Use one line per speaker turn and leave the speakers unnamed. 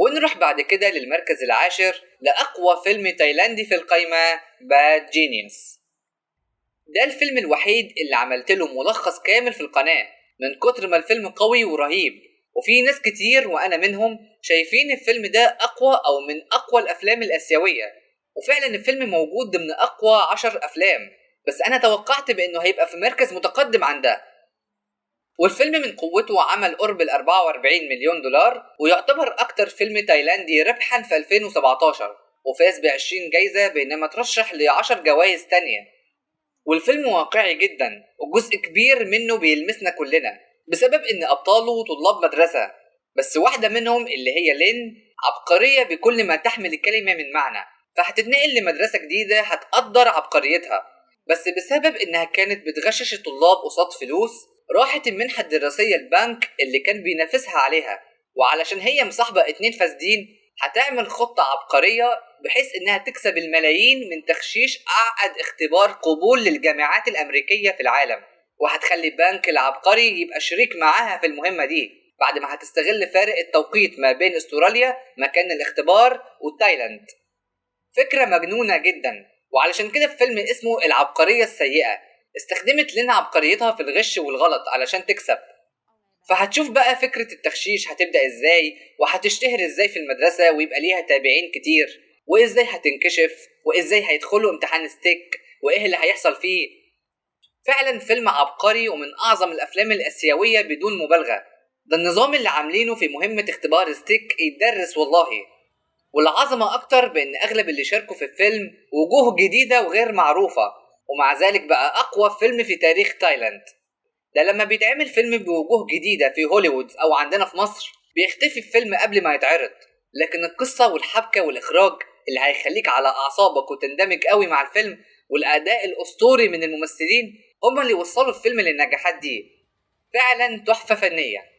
ونروح بعد كده للمركز العاشر لأقوى فيلم تايلاندي في القائمة، باد جينيوس. ده الفيلم الوحيد اللي عملت له ملخص كامل في القناة من كتر ما الفيلم قوي ورهيب، وفي ناس كتير وأنا منهم شايفين الفيلم ده أقوى أو من أقوى الأفلام الآسيوية، وفعلا الفيلم موجود ضمن أقوى 10 أفلام، بس أنا توقعت بأنه هيبقى في مركز متقدم عن ده. والفيلم من قوته عمل قرب ال 44 مليون دولار، ويعتبر أكتر فيلم تايلاندي ربحا في 2017، وفاز ب 20 جايزة بينما ترشح ل 10 جوائز تانية. والفيلم واقعي جدا، وجزء كبير منه بيلمسنا كلنا بسبب ان ابطاله طلاب مدرسة، بس واحدة منهم اللي هي لين عبقرية بكل ما تحمل الكلمة من معنى، فهتتنقل لمدرسة جديدة هتقدر عبقريتها، بس بسبب انها كانت بتغشش الطلاب قصاد فلوس راحت المنحة الدراسية البنك اللي كان بينافسها عليها، وعلشان هي مصاحبة 2 فاسدين هتعمل خطة عبقرية بحيث انها تكسب الملايين من تغشيش اعقد اختبار قبول للجامعات الامريكية في العالم، وهتخلي البنك العبقري يبقى شريك معاها في المهمة دي بعد ما هتستغل فارق التوقيت ما بين استراليا مكان الاختبار وتايلاند. فكرة مجنونة جدا، وعلشان كده في فيلم اسمه العبقرية السيئة استخدمت لنا عبقريتها في الغش والغلط علشان تكسب. فهتشوف بقى فكرة التغشيش هتبدأ ازاي وهتشتهر ازاي في المدرسة ويبقى ليها تابعين كتير، وازاي هتنكشف وازاي هيدخلوا امتحان ستيك وايه اللي هيحصل فيه. فعلا فيلم عبقري ومن اعظم الافلام الاسيوية بدون مبالغة. ده النظام اللي عاملينه في مهمة اختبار ستيك يتدرس والله. والعظمة اكتر بان اغلب اللي شاركوا في الفيلم وجوه جديدة وغير معروفة، ومع ذلك بقى اقوى فيلم في تاريخ تايلاند. ده لما بيتعمل فيلم بوجوه جديدة في هوليوود أو عندنا في مصر بيختفي الفيلم قبل ما يتعرض، لكن القصة والحبكة والإخراج اللي هيخليك على أعصابك وتندمج قوي مع الفيلم والأداء الأسطوري من الممثلين هم اللي وصلوا الفيلم للنجاحات دي. فعلا تحفة فنية.